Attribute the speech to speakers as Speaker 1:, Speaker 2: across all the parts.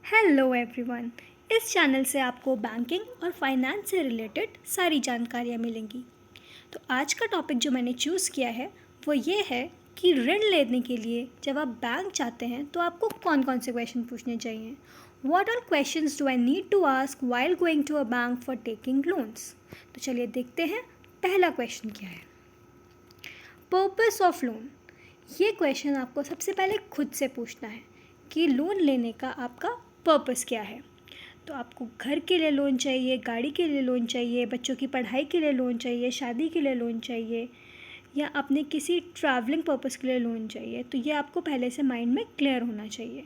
Speaker 1: Hello everyone. इस channel से आपको बैंकिंग और फाइनेंस से रिलेटेड सारी जानकारियाँ मिलेंगी। तो आज का टॉपिक जो मैंने चूज़ किया है वो ये है कि ऋण लेने के लिए जब आप बैंक जाते हैं तो आपको कौन कौन से क्वेश्चन पूछने चाहिए। What are questions do I need to ask while going to a bank for taking loans. तो चलिए देखते हैं पहला क्वेश्चन क्या है। Purpose of loan. ये क्वेश्चन आपको सबसे पहले खुद से पूछना है कि लोन लेने का आपका पर्पस क्या है। तो आपको घर के लिए लोन चाहिए, गाड़ी के लिए लोन चाहिए, बच्चों की पढ़ाई के लिए लोन चाहिए, शादी के लिए लोन चाहिए, या अपने किसी ट्रैवलिंग पर्पस के लिए लोन चाहिए। तो ये आपको पहले से माइंड में क्लियर होना चाहिए।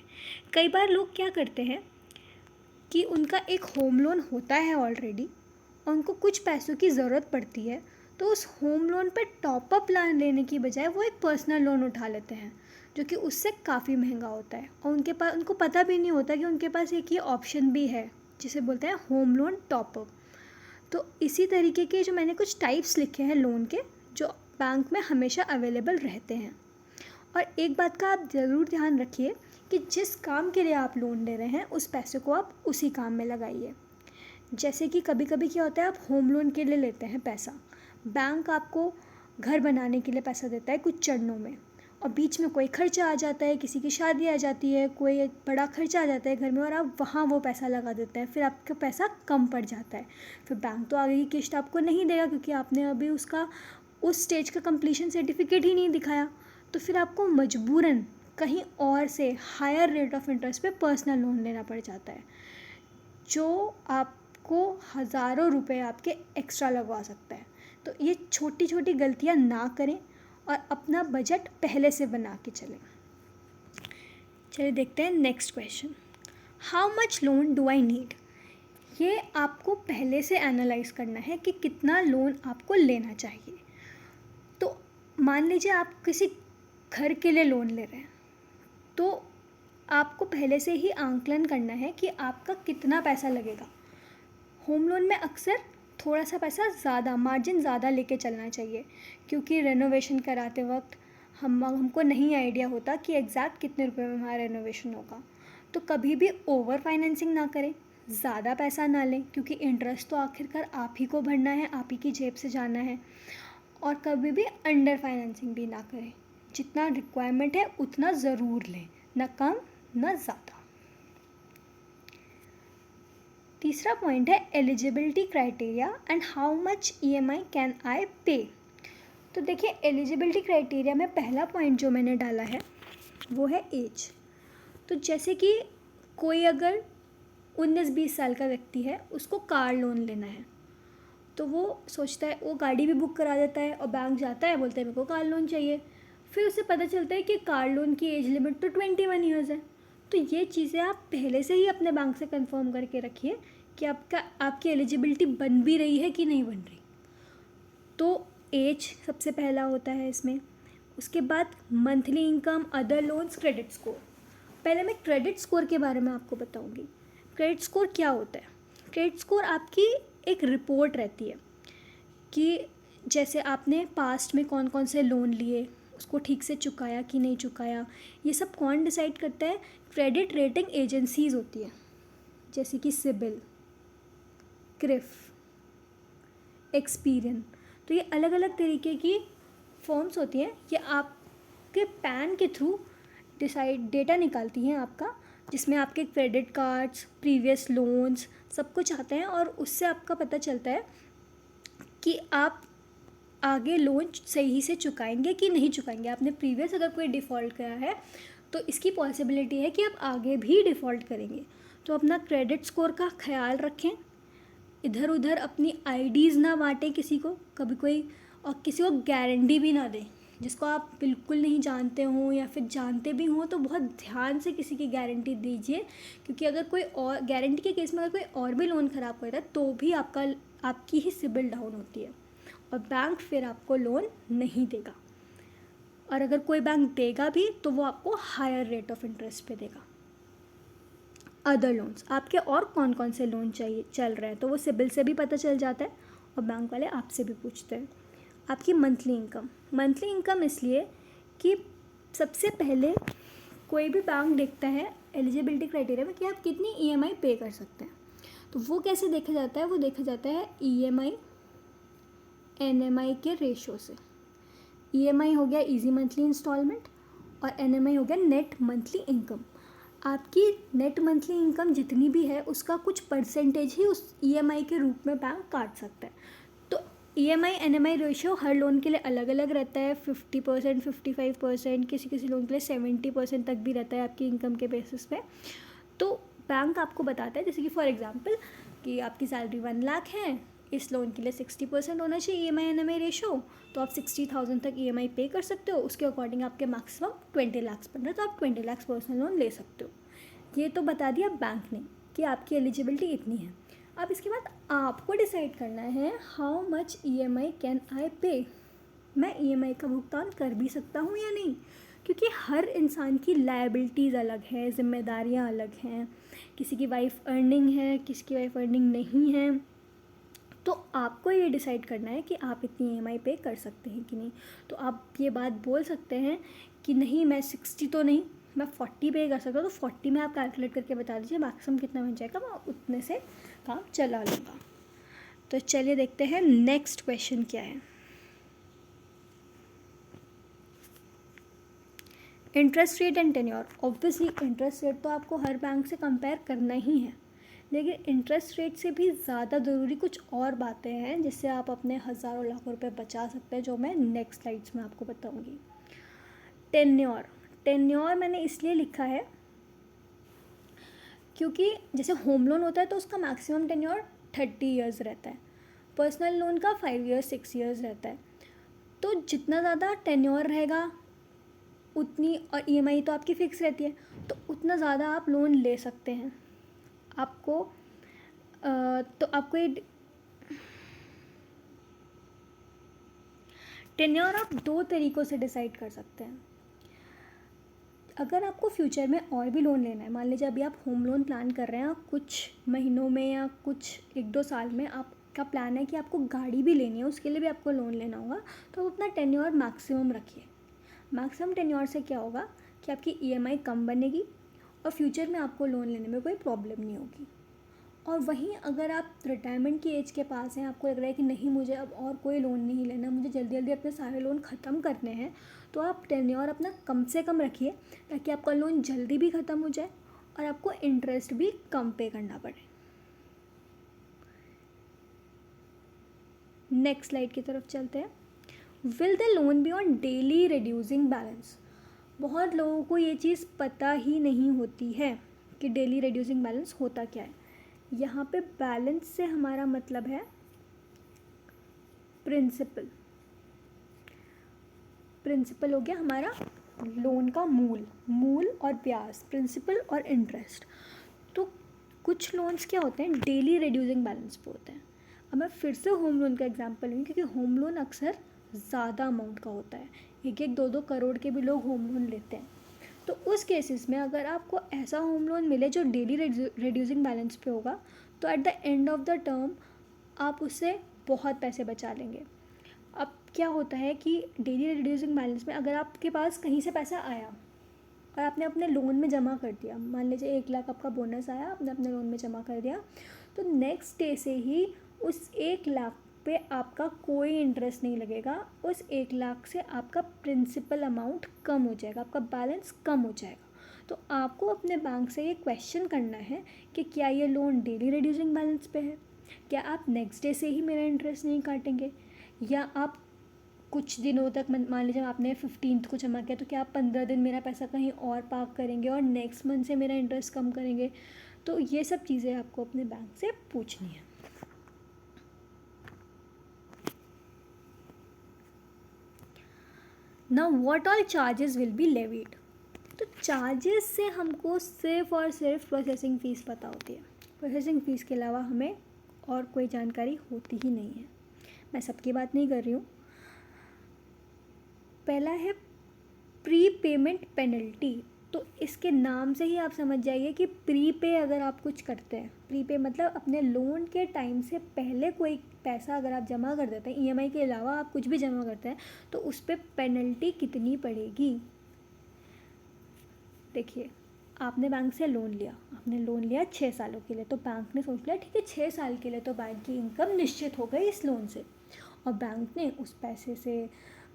Speaker 1: कई बार लोग क्या करते हैं कि उनका एक होम लोन होता है ऑलरेडी और उनको कुछ पैसों की ज़रूरत पड़ती है, तो उस होम लोन पे टॉपअप प्लान लेने की बजाय वो एक पर्सनल लोन उठा लेते हैं जो कि उससे काफ़ी महंगा होता है और उनको पता भी नहीं होता कि उनके पास एक ये ऑप्शन भी है जिसे बोलते हैं होम लोन टॉपअप। तो इसी तरीके के जो मैंने कुछ टाइप्स लिखे हैं लोन के जो बैंक में हमेशा अवेलेबल रहते हैं। और एक बात का आप ज़रूर ध्यान रखिए कि जिस काम के लिए आप लोन ले रहे हैं उस पैसे को आप उसी काम में लगाइए। जैसे कि कभी कभी क्या होता है, आप होम लोन के लिए लेते हैं पैसा, बैंक आपको घर बनाने के लिए पैसा देता है कुछ चरणों में, और बीच में कोई खर्चा आ जाता है, किसी की शादी आ जाती है, कोई बड़ा खर्चा आ जाता है घर में और आप वहाँ वो पैसा लगा देते हैं, फिर आपका पैसा कम पड़ जाता है। फिर बैंक तो आगे की किश्त आपको नहीं देगा क्योंकि आपने अभी उसका उस स्टेज का कंप्लीशन सर्टिफिकेट ही नहीं दिखाया। तो फिर आपको मजबूरन कहीं और से हायर रेट ऑफ इंटरेस्ट पे पर्सनल लोन लेना पड़ जाता है जो आपको हज़ारों रुपए आपके एक्स्ट्रा लगवा सकता है। तो ये छोटी छोटी गलतियाँ ना करें और अपना बजट पहले से बना के चलें। चलिए देखते हैं next question. How much loan do I need. ये आपको पहले से एनालाइज करना है कि कितना लोन आपको लेना चाहिए। तो मान लीजिए आप किसी घर के लिए लोन ले रहे हैं, तो आपको पहले से ही आंकलन करना है कि आपका कितना पैसा लगेगा। होम लोन में अक्सर थोड़ा सा पैसा ज़्यादा, मार्जिन ज़्यादा लेके चलना चाहिए क्योंकि रेनोवेशन कराते वक्त हमको नहीं आइडिया होता कि एग्जैक्ट कितने रुपए में हमारा रेनोवेशन होगा। तो कभी भी ओवर फाइनेंसिंग ना करें, ज़्यादा पैसा ना लें क्योंकि इंटरेस्ट तो आखिरकार आप ही को भरना है, आप ही की जेब से जाना है। और कभी भी अंडर फाइनेंसिंग भी ना करें, जितना रिक्वायरमेंट है उतना ज़रूर लें, ना कम ना ज़्यादा। तीसरा पॉइंट है eligibility criteria and how much EMI can I पे। तो देखिए एलिजिबिलिटी क्राइटेरिया में पहला पॉइंट जो मैंने डाला है वो है एज। तो जैसे कि कोई अगर 19-20 साल का व्यक्ति है, उसको कार लोन लेना है, तो वो सोचता है, वो गाड़ी भी बुक करा देता है और बैंक जाता है, बोलता है मेरे को कार लोन चाहिए। फिर उसे पता चलता है कि कार लोन की एज लिमिट तो 21 ईयर्स है। तो ये चीज़ें आप पहले से ही अपने बैंक से कंफर्म करके रखिए कि आपकी एलिजिबिलिटी बन भी रही है कि नहीं बन रही। तो एज सबसे पहला होता है इसमें। उसके बाद monthly income, other loans, credit score. पहले मैं क्रेडिट स्कोर के बारे में आपको बताऊंगी। क्रेडिट स्कोर क्या होता है। क्रेडिट स्कोर आपकी एक रिपोर्ट रहती है कि जैसे आपने पास्ट में कौन कौन से लोन लिए, उसको ठीक से चुकाया कि नहीं चुकाया। ये सब कौन डिसाइड करता है? क्रेडिट रेटिंग एजेंसीज़ होती है जैसे कि सिबिल, क्रिफ, एक्सपीरियन। तो ये अलग अलग तरीके की फर्म्स होती हैं। ये आपके पैन के थ्रू डेटा निकालती हैं आपका, जिसमें आपके क्रेडिट कार्ड्स, प्रीवियस लोन्स सब कुछ आते हैं और उससे आपका पता चलता है कि आप आगे लोन सही से चुकाएंगे कि नहीं चुकाएंगे। आपने प्रीवियस अगर कोई डिफ़ॉल्ट करा है तो इसकी पॉसिबिलिटी है कि आप आगे भी डिफ़ॉल्ट करेंगे। तो अपना क्रेडिट स्कोर का ख्याल रखें, इधर उधर अपनी आईडीज़ ना बांटें किसी को कभी कोई, और किसी को गारंटी भी ना दें जिसको आप बिल्कुल नहीं जानते हों, या फिर जानते भी हों तो बहुत ध्यान से किसी की गारंटी दीजिए क्योंकि अगर कोई और गारंटी के केस में अगर कोई और भी लोन ख़राब करता है तो भी आपकी ही सिबिल डाउन होती है और बैंक फिर आपको लोन नहीं देगा। और अगर कोई बैंक देगा भी तो वो आपको हायर रेट ऑफ इंटरेस्ट पे देगा। अदर लोन्स, आपके और कौन कौन से लोन चाहिए चल रहे हैं तो वो सिबिल से भी पता चल जाता है और बैंक वाले आपसे भी पूछते हैं। आपकी मंथली इनकम इसलिए कि सबसे पहले कोई भी बैंक देखता है एलिजिबिलिटी क्राइटेरिया में कि आप कितनी ईएमआई पे कर सकते हैं। तो वो कैसे देखा जाता है, वो देखा जाता है ईएमआई एनएमआई के रेशो से। ईएमआई हो गया इजी मंथली इंस्टॉलमेंट और एनएमआई हो गया नेट मंथली इनकम। आपकी नेट मंथली इनकम जितनी भी है उसका कुछ परसेंटेज ही उस ईएमआई के रूप में बैंक काट सकता है। तो ईएमआई एनएमआई रेशियो हर लोन के लिए अलग अलग रहता है, 50%, 55%, किसी किसी लोन के लिए 70% तक भी रहता है आपकी इनकम के बेसिस पे। तो बैंक आपको बताता है, जैसे कि फॉर एग्जांपल कि आपकी सैलरी 1 लाख है, इस लोन के लिए 60% होना चाहिए ईएमआई एनएमआई रेशो, तो आप 60,000 तक ईएमआई पे कर सकते हो। उसके अकॉर्डिंग आपके मैक्सिमम 20 लाख बन रहा है, तो आप 20 लाख पर्सनल लोन ले सकते हो। ये तो बता दिया बैंक ने कि आपकी एलिजिबिलिटी इतनी है। अब इसके बाद आपको डिसाइड करना है how much EMI can I पे। मैं ईएमआई का भुगतान कर भी सकता हूँ या नहीं, क्योंकि हर इंसान की लायबिलिटीज़ अलग है, जिम्मेदारियाँ अलग हैं। किसी की वाइफ अर्निंग है, किसी की वाइफ अर्निंग नहीं है। तो आपको ये डिसाइड करना है कि आप इतनी ईएमआई पे कर सकते हैं कि नहीं। तो आप ये बात बोल सकते हैं कि नहीं मैं 60 तो नहीं, मैं 40 पे कर सकता हूँ। तो 40 में आप कैलकुलेट करके बता दीजिए मैक्सिमम कितना बन जाएगा, मैं उतने से काम चला लूँगा। तो चलिए देखते हैं नेक्स्ट क्वेश्चन क्या है। Interest rate and tenure. Obviously interest rate तो आपको हर बैंक से कंपेयर करना ही है, लेकिन इंटरेस्ट रेट से भी ज़्यादा ज़रूरी कुछ और बातें हैं जिससे आप अपने हज़ारों लाखों रुपए बचा सकते हैं, जो मैं नेक्स्ट स्लाइड्स में आपको बताऊंगी। टेन्योर। टेन्योर मैंने इसलिए लिखा है क्योंकि जैसे होम लोन होता है तो उसका मैक्सिमम टेन्योर 30 ईयर्स रहता है, पर्सनल लोन का 5 ईयर्स 6 ईयर्स रहता है। तो जितना ज़्यादा टेन्योर रहेगा उतनी, और ईएमआई तो आपकी फ़िक्स रहती है, तो उतना ज़्यादा आप लोन ले सकते हैं। आपको तो आपको ये टेन्योर आप 2 तरीक़ों से डिसाइड कर सकते हैं। अगर आपको फ्यूचर में और भी लोन लेना है, मान लीजिए अभी आप होम लोन प्लान कर रहे हैं, कुछ महीनों में या कुछ 1-2 साल में आपका प्लान है कि आपको गाड़ी भी लेनी है, उसके लिए भी आपको लोन लेना होगा, तो आप अपना टेन्योर मैक्सिमम रखिए। मैक्सिमम टेन्योर से क्या होगा कि आपकी ईएमआई कम बनेगी और फ्यूचर में आपको लोन लेने में कोई प्रॉब्लम नहीं होगी। और वहीं अगर आप रिटायरमेंट की एज के पास हैं, आपको लग रहा है कि नहीं मुझे अब और कोई लोन नहीं लेना, मुझे जल्दी जल्दी अपने सारे लोन ख़त्म करने हैं, तो आप टेन्योर अपना कम से कम रखिए ताकि आपका लोन जल्दी भी ख़त्म हो जाए और आपको इंटरेस्ट भी कम पे करना पड़े। नेक्स्ट स्लाइड की तरफ चलते हैं। Will the loan be on daily reducing balance. बहुत लोगों को ये चीज़ पता ही नहीं होती है कि डेली रिड्यूसिंग बैलेंस होता क्या है। यहाँ पे बैलेंस से हमारा मतलब है प्रिंसिपल। प्रिंसिपल हो गया हमारा लोन का मूल और ब्याज, प्रिंसिपल और इंटरेस्ट। तो कुछ लोन्स क्या होते हैं डेली रिड्यूसिंग बैलेंस पे होते हैं। अब मैं फिर से होम लोन का एग्जांपल लूँगी क्योंकि होम लोन अक्सर ज़्यादा अमाउंट का होता है, 1-2 करोड़ के भी लोग होम लोन लेते हैं। तो उस केसेस में अगर आपको ऐसा होम लोन मिले जो डेली रिड्यूसिंग बैलेंस पे होगा, तो at the end of the term आप उससे बहुत पैसे बचा लेंगे। अब क्या होता है कि डेली रिड्यूसिंग बैलेंस में अगर आपके पास कहीं से पैसा आया और आपने अपने लोन में जमा कर दिया, मान लीजिए 1 लाख आपका बोनस आया, आपने अपने लोन में जमा कर दिया, तो नेक्स्ट डे से ही उस 1 लाख पे आपका कोई इंटरेस्ट नहीं लगेगा। उस 1 लाख से आपका प्रिंसिपल अमाउंट कम हो जाएगा, आपका बैलेंस कम हो जाएगा। तो आपको अपने बैंक से ये क्वेश्चन करना है कि क्या ये लोन डेली रिड्यूसिंग बैलेंस पे है, क्या आप नेक्स्ट डे से ही मेरा इंटरेस्ट नहीं काटेंगे, या आप कुछ दिनों तक, मान लीजिए आपने 15th को जमा किया, तो क्या आप 15 दिन मेरा पैसा कहीं और पार्क करेंगे और नेक्स्ट मंथ से मेरा इंटरेस्ट कम करेंगे। तो ये सब चीज़ें आपको अपने बैंक से पूछनी है। Now what all charges will be levied. तो चार्जेस से हमको सिर्फ और सिर्फ प्रोसेसिंग फ़ीस पता होती है। प्रोसेसिंग फ़ीस के अलावा हमें और कोई जानकारी होती ही नहीं है। मैं सबकी बात नहीं कर रही हूँ। पहला है प्री पेमेंट पेनल्टी। तो इसके नाम से ही आप समझ जाइए कि प्री पे अगर आप कुछ करते हैं, प्री पे मतलब अपने लोन के टाइम से पहले कोई पैसा अगर आप जमा कर देते हैं, ईएमआई के अलावा आप कुछ भी जमा करते हैं, तो उस पर पेनल्टी कितनी पड़ेगी। देखिए, आपने बैंक से लोन लिया, आपने लोन लिया 6 सालों के लिए, तो बैंक ने सोच लिया ठीक है 6 साल के लिए तो बैंक की इनकम निश्चित हो गई इस लोन से, और बैंक ने उस पैसे से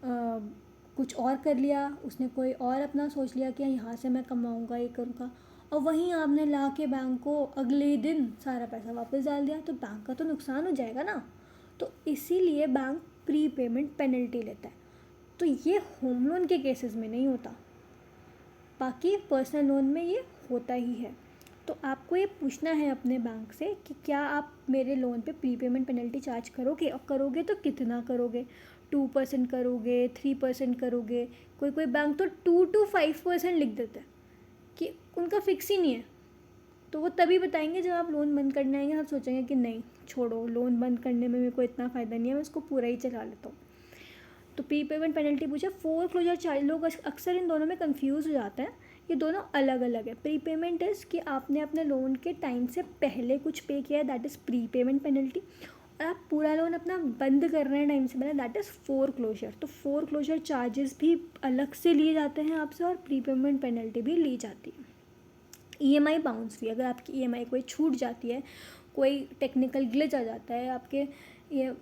Speaker 1: कुछ और कर लिया, उसने कोई और अपना सोच लिया कि यहाँ से मैं कमाऊँगा, ये करूँगा, और वहीं आपने ला के बैंक को अगले ही दिन सारा पैसा वापस डाल दिया, तो बैंक का तो नुकसान हो जाएगा ना। तो इसीलिए बैंक प्री पेमेंट पेनल्टी लेता है। तो ये होम लोन के केसेस में नहीं होता, बाकी पर्सनल लोन में ये होता ही है। तो आपको ये पूछना है अपने बैंक से कि क्या आप मेरे लोन पे प्री पेमेंट पेनल्टी चार्ज करोगे, और करोगे तो कितना करोगे, 2% करोगे, 3% करोगे, कोई कोई बैंक तो 2 to 5% लिख देता है कि उनका फिक्स ही नहीं है। तो वो तभी बताएंगे जब आप लोन बंद करने आएंगे, आप सोचेंगे कि नहीं छोड़ो, लोन बंद करने में मेरे को इतना फ़ायदा नहीं है, मैं इसको पूरा ही चला लेता हूँ। तो प्री पेमेंट पेनल्टी पूछा, फोर क्लोजर चार्ज, लोग अक्सर इन दोनों में कंफ्यूज हो जाते हैं, ये दोनों अलग अलग है। प्री पेमेंट इज़ कि आपने अपने लोन के टाइम से पहले कुछ पे किया है, that is pre payment penalty, और आप पूरा लोन अपना बंद कर रहे हैं टाइम से पहले, दैट इज़ फोर क्लोजर। तो फोर क्लोजर चार्जेस भी अलग से लिए जाते हैं आपसे, और प्री पेमेंट पेनल्टी भी ली जाती है। EMI बाउंस भी, अगर आपकी EMI कोई छूट जाती है, कोई टेक्निकल ग्लिच आ जाता है, आपके ये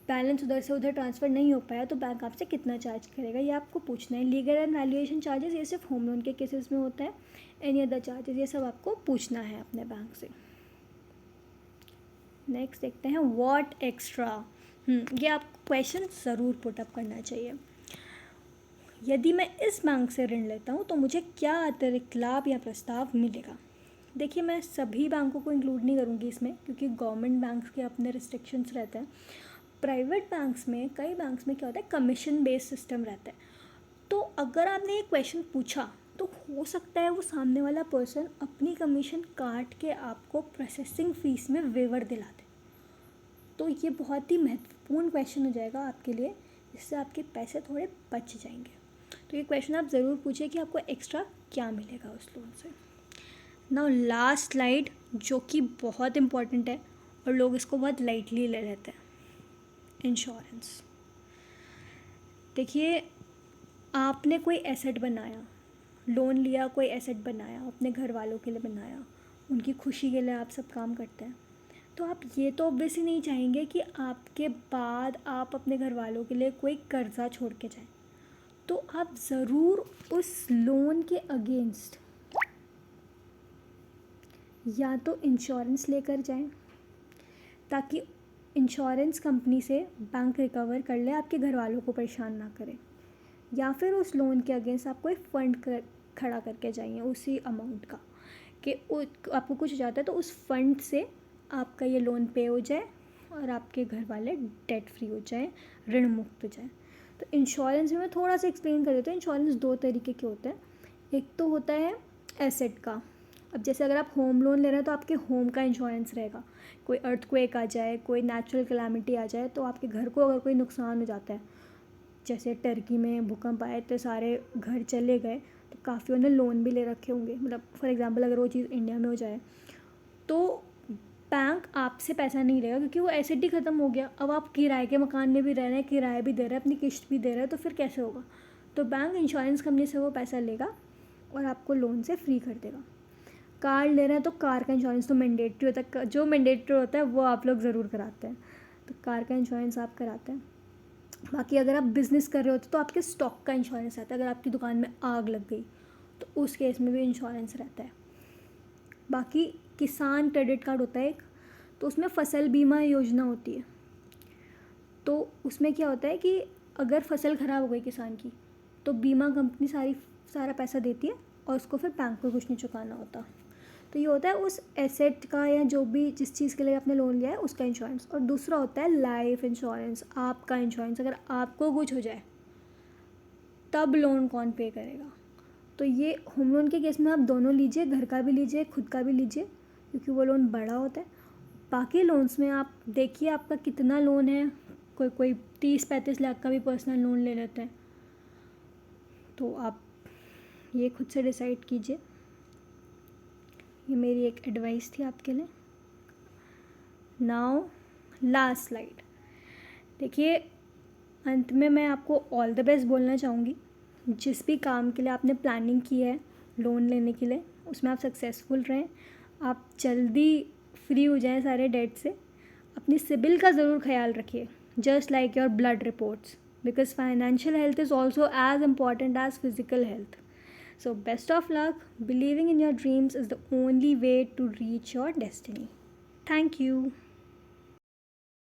Speaker 1: बैलेंस उधर से उधर ट्रांसफ़र नहीं हो पाया, तो बैंक आपसे कितना चार्ज करेगा ये आपको पूछना है। लीगल एंड वैल्यूएशन चार्जेस ये सिर्फ होम लोन के केसेस में होता है, एनी अदर चार्जेस ये सब आपको पूछना है अपने बैंक से। नेक्स्ट देखते हैं व्हाट एक्स्ट्रा। ये आपको क्वेश्चन ज़रूर पुटअप करना चाहिए। यदि मैं इस बैंक से ऋण लेता हूँ तो मुझे क्या अतिरिक्त लाभ या प्रस्ताव मिलेगा। देखिए, मैं सभी बैंकों को इंक्लूड नहीं करूँगी इसमें, क्योंकि गवर्नमेंट बैंक्स के अपने रिस्ट्रिक्शंस रहते हैं। प्राइवेट बैंक्स में, कई बैंक्स में क्या होता है, कमीशन बेस्ड सिस्टम रहता है। तो अगर आपने ये क्वेश्चन पूछा तो हो सकता है वो सामने वाला पर्सन अपनी कमीशन काट के आपको प्रोसेसिंग फ़ीस में वेवर दिला दे। तो ये बहुत ही महत्वपूर्ण क्वेश्चन हो जाएगा आपके लिए, जिससे आपके पैसे थोड़े बच जाएंगे। तो ये क्वेश्चन आप ज़रूर पूछिए कि आपको एक्स्ट्रा क्या मिलेगा उस लोन से। नाउ लास्ट स्लाइड, जो कि बहुत इम्पॉर्टेंट है और लोग इसको बहुत लाइटली ले लेते हैं, इंश्योरेंस। देखिए, आपने कोई एसेट बनाया, लोन लिया, कोई एसेट बनाया, अपने घर वालों के लिए बनाया, उनकी खुशी के लिए आप सब काम करते हैं, तो आप ये तो ऑब्वियसली नहीं चाहेंगे कि आपके बाद आप अपने घर वालों के लिए कोई कर्ज़ा छोड़ के जाएं। तो आप ज़रूर उस लोन के अगेंस्ट या तो इंश्योरेंस लेकर जाएं, ताकि इंश्योरेंस कंपनी से बैंक रिकवर कर ले, आपके घर वालों को परेशान ना करे, या फिर उस लोन के अगेंस्ट आप कोई फंड खड़ा करके जाइए उसी अमाउंट का, कि आपको कुछ हो जाता है तो उस फंड से आपका ये लोन पे हो जाए और आपके घर वाले डेट फ्री हो जाए, ऋण मुक्त हो जाए। तो इंश्योरेंस में मैं थोड़ा सा एक्सप्लेन कर देती हूँ। इंश्योरेंस दो तरीके के होते हैं। एक तो होता है एसेट का। अब जैसे अगर आप होम लोन ले रहे हैं तो आपके होम का इंश्योरेंस रहेगा, कोई अर्थक्वेक आ जाए, कोई नेचुरल कैलामिटी आ जाए, तो आपके घर को अगर कोई नुकसान हो जाता है, जैसे टर्की में भूकंप आए तो सारे घर चले गए, तो काफ़ियों ने लोन भी ले रखे होंगे, मतलब फॉर एग्जांपल अगर वो चीज़ इंडिया में हो जाए तो बैंक आपसे पैसा नहीं लेगा, क्योंकि वो एसेट ही ख़त्म हो गया। अब आप किराए के मकान में भी रह रहे हैं, किराया भी दे रहे हैं, अपनी किश्त भी दे रहे हैं, तो फिर कैसे होगा। तो बैंक इंश्योरेंस कंपनी से वो पैसा लेगा और आपको लोन से फ्री कर देगा। कार ले रहे हैं तो कार का इंश्योरेंस तो मैंडेटरी होता है, जो मैंडेटरी होता है वो आप लोग ज़रूर कराते हैं, तो कार का इंश्योरेंस आप कराते हैं। बाकी अगर आप बिज़नेस कर रहे होते तो आपके स्टॉक का इंश्योरेंस रहता है, अगर आपकी दुकान में आग लग गई तो उस केस में भी इंश्योरेंस रहता है। बाकी किसान क्रेडिट कार्ड होता है एक, तो उसमें फसल बीमा योजना होती है। तो उसमें क्या होता है कि अगर फसल ख़राब हो गई किसान की, तो बीमा कंपनी सारा पैसा देती है और उसको फिर बैंक को कुछ नहीं चुकाना होता। तो ये होता है उस एसेट का, या जो भी जिस चीज़ के लिए आपने लोन लिया है उसका इंश्योरेंस। और दूसरा होता है लाइफ इंश्योरेंस, आपका इंश्योरेंस, अगर आपको कुछ हो जाए तब लोन कौन पे करेगा। तो ये होम लोन के केस में आप दोनों लीजिए, घर का भी लीजिए, खुद का भी लीजिए, क्योंकि वो लोन बड़ा होता है। बाकी लोन्स में आप देखिए आपका कितना लोन है, कोई कोई 30-35 लाख का भी पर्सनल लोन ले लेते हैं, तो आप ये खुद से डिसाइड कीजिए। ये मेरी एक एडवाइस थी आपके लिए। Now last slide. देखिए, अंत में मैं आपको ऑल द बेस्ट बोलना चाहूँगी। जिस भी काम के लिए आपने प्लानिंग की है लोन लेने के लिए, उसमें आप सक्सेसफुल रहें, आप जल्दी फ्री हो जाएं सारे डेट से। अपनी सिबिल का ज़रूर ख्याल रखिए, just like your blood reports, because financial health is also as important as physical health. So best of luck. Believing in your dreams is the only way to reach your destiny. Thank you.